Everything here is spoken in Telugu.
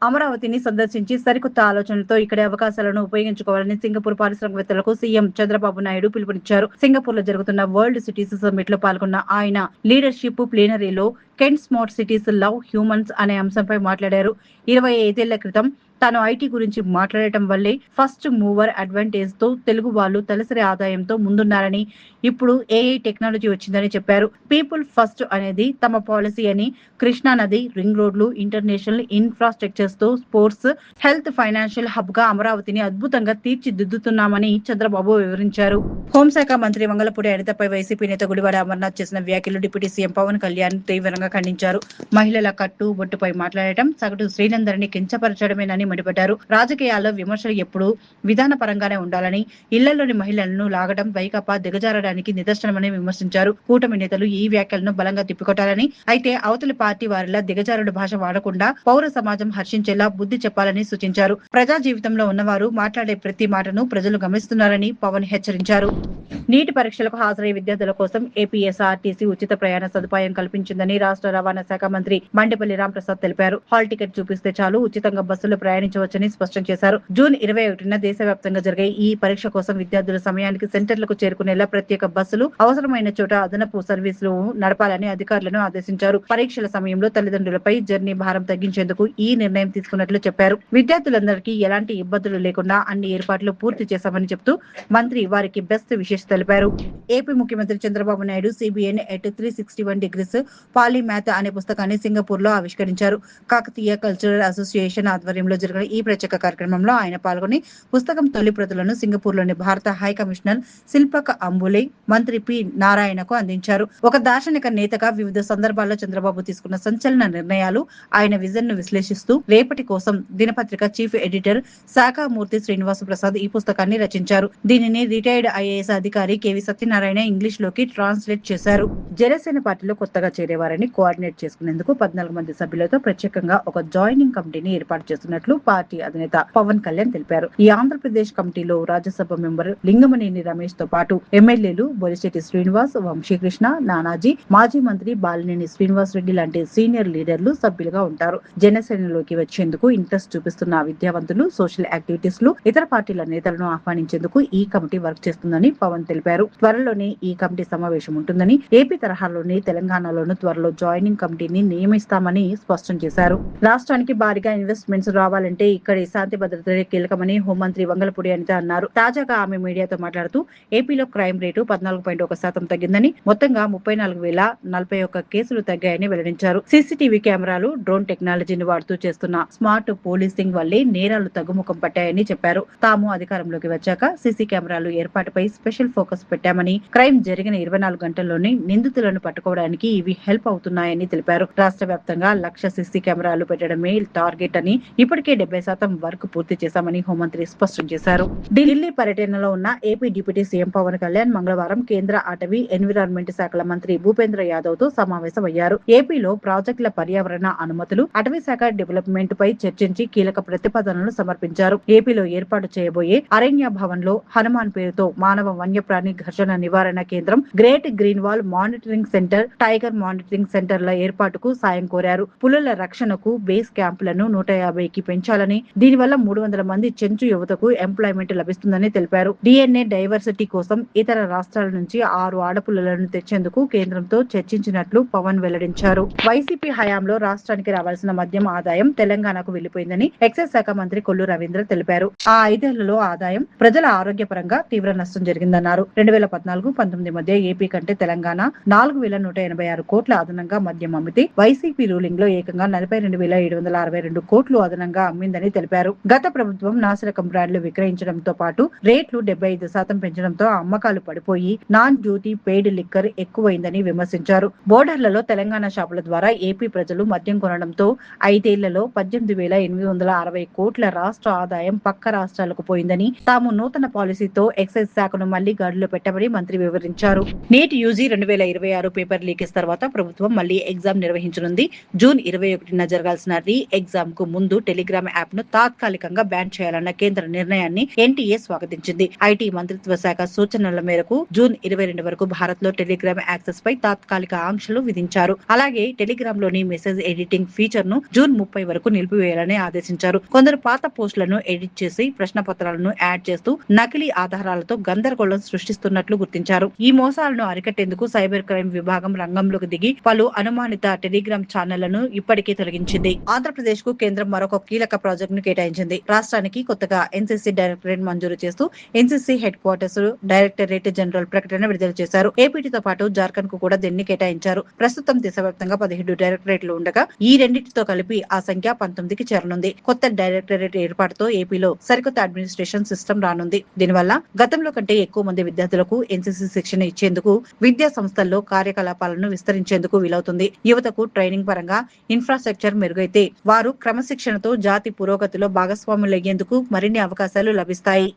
అమరావతిని సందర్శించి సరికొత్త ఆలోచనలతో ఇక్కడి అవకాశాలను ఉపయోగించుకోవాలని సింగపూర్ పారిశ్రామికవేత్తలకు సీఎం చంద్రబాబు నాయుడు పిలుపునిచ్చారు. సింగపూర్ లో జరుగుతున్న వరల్డ్ సిటీస్ సమ్మిట్ లో పాల్గొన్న ఆయన లీడర్షిప్ ప్లీనరీలో కెంట్ స్మార్ట్ సిటీస్ లవ్ హ్యూమన్స్ అనే అంశంపై మాట్లాడారు. 25 ఏళ్ల క్రితం తాను ఐటీ గురించి మాట్లాడటం వల్లే ఫస్ట్ మూవర్ అడ్వాంటేజ్ తో తెలుగు వాళ్ళు తలసరి ఆదాయంతో ముందున్నారని, ఇప్పుడు ఏఐ టెక్నాలజీ వచ్చిందని చెప్పారు. పీపుల్ ఫస్ట్ అనేది తమ పాలసీ అని, కృష్ణా నది, రింగ్ రోడ్లు, ఇంటర్నేషనల్ ఇన్ఫ్రాస్ట్రక్చర్స్ తో స్పోర్ట్స్, హెల్త్, ఫైనాన్షియల్ హబ్ గా అమరావతిని అద్భుతంగా తీర్చిదిద్దుతున్నామని చంద్రబాబు వివరించారు. హోంశాఖ మంత్రి వంగలపూడి అనితపై వైసీపీ నేత గుడివాడ అమర్నాథ్ చేసిన వ్యాఖ్యలు డిప్యూటీ సీఎం పవన్ కళ్యాణ్ తీవ్రంగా ఖండించారు. మహిళల కట్టు బొట్టుపై మాట్లాడటం సగటు స్త్రీలందరినీ కించపరచడమేనని మండిపడ్డారు. రాజకీయాల్లో విమర్శలు ఎప్పుడూ విధానపరంగానే ఉండాలని, ఇళ్లలోని మహిళలను లాగడం వైకాపా దిగజారడానికి నిదర్శనమని విమర్శించారు. కూటమి నేతలు ఈ వ్యాఖ్యలను బలంగా తిప్పికొట్టాలని, అయితే అవతలి పార్టీ వారిలా దిగజారుడు భాష వాడకుండా పౌర సమాజం హర్షించేలా బుద్ధి చెప్పాలని సూచించారు. ప్రజా జీవితంలో ఉన్నవారు మాట్లాడే ప్రతి మాటను ప్రజలు గమనిస్తున్నారని పవన్ హెచ్చరించారు. నీటి పరీక్షలకు హాజరయ్యే విద్యార్థుల కోసం ఏపీఎస్ఆర్టీసీ ఉచిత ప్రయాణ సదుపాయం కల్పించిందని రాష్ట్ర రవాణా శాఖ మంత్రి మండిపల్లి రాంప్రసాద్ తెలిపారు. హాల్ టికెట్ చూపిస్తే చాలు ఉచితంగా బస్సులో ప్రయాణించవచ్చని స్పష్టం చేశారు. జూన్ 21న దేశవ్యాప్తంగా జరిగే ఈ పరీక్ష కోసం విద్యార్థుల సమయానికి సెంటర్లకు చేరుకునేలా ప్రత్యేక బస్సులు, అవసరమైన చోట అదనపు సర్వీసులు నడపాలని అధికారులను ఆదేశించారు. పరీక్షల సమయంలో తల్లిదండ్రులపై జర్నీ భారం తగ్గించేందుకు ఈ నిర్ణయం తీసుకున్నట్లు చెప్పారు. విద్యార్థులందరికీ ఎలాంటి ఇబ్బందులు లేకుండా అన్ని ఏర్పాట్లు పూర్తి చేశామని చెప్తూ మంత్రి వారికి బెస్ట్ విషెస్ తెలిపారు. ఏపీ ముఖ్యమంత్రి Chandrababu Naidu CBN at 361 degrees పాలీమ్యాథ్ అనే పుస్తకాన్ని సింగపూర్ లో ఆవిష్కరించారు. కాకతీయ కల్చరల్ అసోసియేషన్ ఆధ్వర్యంలో జరిగిన ఈ ప్రత్యేక కార్యక్రమంలో ఆయన పాల్గొని పుస్తకం తొలి ప్రతులను సింగపూర్ లోని భారత హై కమిషనర్ శిల్పక్ అంబులే మంత్రి పి నారాయణకు అందించారు. ఒక దార్శనిక నేతగా వివిధ సందర్భాల్లో చంద్రబాబు తీసుకున్న సంచలన నిర్ణయాలు, ఆయన విజన్ ను విశ్లేషిస్తూ రేపటి కోసం దినపత్రిక చీఫ్ ఎడిటర్ శాఖామూర్తి శ్రీనివాస ప్రసాద్ ఈ పుస్తకాన్ని రచించారు. దీనిని రిటైర్డ్ ఐఏఎస్ అధికారి కేవి సత్యనారాయణ ఇంగ్లీష్ లోకి ట్రాన్స్లేట్ చేశారు. జనసేన పార్టీలో కొత్తగా చేరేవారని కోఆర్డినేట్ చేసుకునేందుకు 14 మంది సభ్యులతో ప్రత్యేకంగా ఒక జాయినింగ్ కమిటీని ఏర్పాటు చేస్తున్నట్లు పార్టీ అధినేత పవన్ కళ్యాణ్ తెలిపారు. ఈ ఆంధ్రప్రదేశ్ కమిటీలో రాజ్యసభ మెంబర్ లింగమనేని రమేష్ తో పాటు ఎమ్మెల్యేలు బొలిశెట్టి శ్రీనివాస్, వంశీకృష్ణ, నానాజీ, మాజీ మంత్రి బాలినేని శ్రీనివాస్ రెడ్డి లాంటి సీనియర్ లీడర్లు సభ్యులుగా ఉంటారు. జనసేనలోకి వచ్చేందుకు ఇంట్రెస్ట్ చూపిస్తున్న విద్యావంతులు, సోషల్ యాక్టివిటీస్ ఇతర పార్టీల నేతలను ఆహ్వానించేందుకు ఈ కమిటీ వర్క్ చేస్తుందని పవన్ తెలిపారు. త్వరలోనే ఈ కమిటీ సమావేశం ఉంటుందని, ఏపీ తరహాలోనే తెలంగాణలోనూ త్వరలో జాయినింగ్ కమిటీని నియమిస్తామని స్పష్టం చేశారు. రాష్ట్రానికి భారీగా ఇన్వెస్ట్మెంట్స్ రావాలంటే ఇక్కడి శాంతి భద్రతలే కీలకమని హోంమంత్రి వంగలపూడి అనిత అన్నారు. తాజాగా ఆమె మీడియాతో మాట్లాడుతూ ఏపీలో క్రైమ్ రేటు 14.1% తగ్గిందని, మొత్తంగా 34,041 కేసులు తగ్గాయని వెల్లడించారు. సీసీటీవీ కెమెరాలు, డ్రోన్ టెక్నాలజీని వాడుతూ చేస్తున్న స్మార్ట్ పోలీసింగ్ వల్లే నేరాలు తగ్గుముఖం పట్టాయని చెప్పారు. తాము అధికారంలోకి వచ్చాక సీసీ కెమెరాలు ఏర్పాటుపై స్పెషల్ ఫోకస్ పెట్టామని, క్రైమ్ జరిగిన 24 గంటల్లోనే నిందితులను పట్టుకోవడానికి ఇవి హెల్ప్ అవుతున్నాయని తెలిపారు. రాష్ట్ర వ్యాప్తంగా 1,00,000 సీసీ కెమెరాలు పెట్టడమే టార్గెట్ అని, ఇప్పటికే 70% వర్క్ పూర్తి చేశామని హోంమంత్రి స్పష్టం చేశారు. ఢిల్లీ పర్యటనలో ఉన్న AP deputy CM Pawan Kalyan మంగళవారం కేంద్ర అటవీ, ఎన్విరాన్మెంట్ శాఖల మంత్రి భూపేంద్ర యాదవ్ తో సమావేశమయ్యారు. ఏపీలో ప్రాజెక్టుల పర్యావరణ అనుమతులు, అటవీ శాఖ డెవలప్మెంట్ పై చర్చించి కీలక ప్రతిపాదనలు సమర్పించారు. ఏపీలో ఏర్పాటు చేయబోయే అరణ్య భవన్ లో హనుమాన్ పేరుతో మానవ వన్యప్రాణి ఘర్షణ నివారణ కేంద్రం, great green wall monitoring centre, tiger monitoring సెంటర్ల ఏర్పాటుకు సాయం కోరారు. పులుల రక్షణకు బేస్ క్యాంపులను 150కి పెంచాలని, దీనివల్ల 300 మంది చెంచు యువతకు ఎంప్లాయ్మెంట్ లభిస్తుందని తెలిపారు. డిఎన్ఏ డైవర్సిటీ కోసం ఇతర రాష్ట్రాల నుంచి 6 ఆడపులులను తెచ్చేందుకు కేంద్రంతో చర్చించినట్లు పవన్ వెల్లడించారు. వైసీపీ హయాంలో రాష్ట్రానికి రావాల్సిన మద్యం ఆదాయం తెలంగాణకు వెళ్లిపోయిందని ఎక్సైజ్ శాఖ మంత్రి కొల్లు రవీంద్ర తెలిపారు. ఆ 5 ఏళ్లలో ఆదాయం, ప్రజల ఆరోగ్య పరంగా తీవ్ర నష్టం జరిగిందన్నారు. 2014-19 మధ్య ఏపీ కంటే తెలంగాణ 4,186 కోట్ల అదనంగా మద్యం అమ్మితే, వైసీపీ రూలింగ్ లో ఏకంగా 42,762 కోట్లు అదనంగా అమ్మిందని తెలిపారు. గత ప్రభుత్వం నాసిరకం బ్రాండ్లు విక్రయించడంతో పాటు రేట్లు 75% పెంచడంతో అమ్మకాలు పడిపోయి నాన్ డ్యూటీ పెయిడ్ లిక్కర్ ఎక్కువైందని విమర్శించారు. బోర్డర్లలో తెలంగాణ షాపుల ద్వారా ఏపీ ప్రజలు మద్యం కొనడంతో 5 ఏళ్లలో 18,860 కోట్ల రాష్ట్ర ఆదాయం పక్క రాష్ట్రాలకు పోయిందని, తాము నూతన పాలసీతో ఎక్సైజ్ శాఖను మళ్లీ గాడిలో పెట్టమని మంత్రి వివరించారు. నీట్ యూజీ 2026 పేపర్ లీకేజ్ తర్వాత ప్రభుత్వం మళ్లీ ఎగ్జామ్ నిర్వహించనుంది. జూన్ 21న జరగాల్సిన రీ ఎగ్జామ్ కు ముందు టెలిగ్రామ్ టెలిగ్రామ్ యాప్ ను తాత్కాలికంగా బ్యాన్ చేయాలన్న కేంద్ర నిర్ణయాన్ని ఎన్టీఏ స్వాగతించింది. ఐటీ మంత్రిత్వ శాఖ సూచనల మేరకు జూన్ 22 వరకు భారత్ లో టెలిగ్రామ్ యాక్సెస్ పై తాత్కాలిక ఆంక్షలు విధించారు. అలాగే టెలిగ్రామ్ లోని మెసేజ్ ఎడిటింగ్ ఫీచర్ ను జూన్ 30 వరకు నిలిపివేయాలని ఆదేశించారు. కొందరు పాత పోస్టులను ఎడిట్ చేసి ప్రశ్నపత్రాలను యాడ్ చేస్తూ నకిలీ ఆధారాలతో గందరగోళం సృష్టిస్తున్నట్లు గుర్తించారు. ఈ మోసాలను అరికట్టేందుకు సైబర్ క్రైమ్ విభాగం రంగంలోకి దిగి పలు అనుమానిత టెలిగ్రామ్ ఛానళ్లను ఇప్పటికే తొలగించింది. ఆంధ్రప్రదేశ్ కు కేంద్రం మరొక కీలక ప్రాజెక్ట్ ను కేటాయించింది. రాష్ట్రానికి కొత్తగా ఎన్సీసీ డైరెక్టరేట్ మంజూరు చేస్తూ NCC head quarters directorate general ప్రకటన విడుదల చేశారు. ఏపీతో పాటు జార్ఖండ్ కు కూడా దీన్ని కేటాయించారు. ప్రస్తుతం దేశవ్యాప్తంగా 17 డైరెక్టరేట్లు ఉండగా ఈ రెండింటితో కలిపి ఆ సంఖ్య 19కి చేరనుంది. కొత్త డైరెక్టరేట్ ఏర్పాటుతో ఏపీలో సరికొత్త అడ్మినిస్ట్రేషన్ సిస్టమ్ రానుంది. దీనివల్ల గతంలో కంటే ఎక్కువ మంది విద్యార్థులకు ఎన్సీసీ శిక్షణ ఇచ్చేందుకు, విద్యా సంస్థల్లో కార్యకలాపాలను విస్తరించేందుకు వీలవుతుంది. యువతకు ట్రైనింగ్ పరంగా ఇన్ఫ్రాస్ట్రక్చర్ మెరుగైతే వారు క్రమశిక్షణతో జాతి పురోగతిలో భాగస్వాములయ్యేందుకు మరిన్ని అవకాశాలు లభిస్తాయి.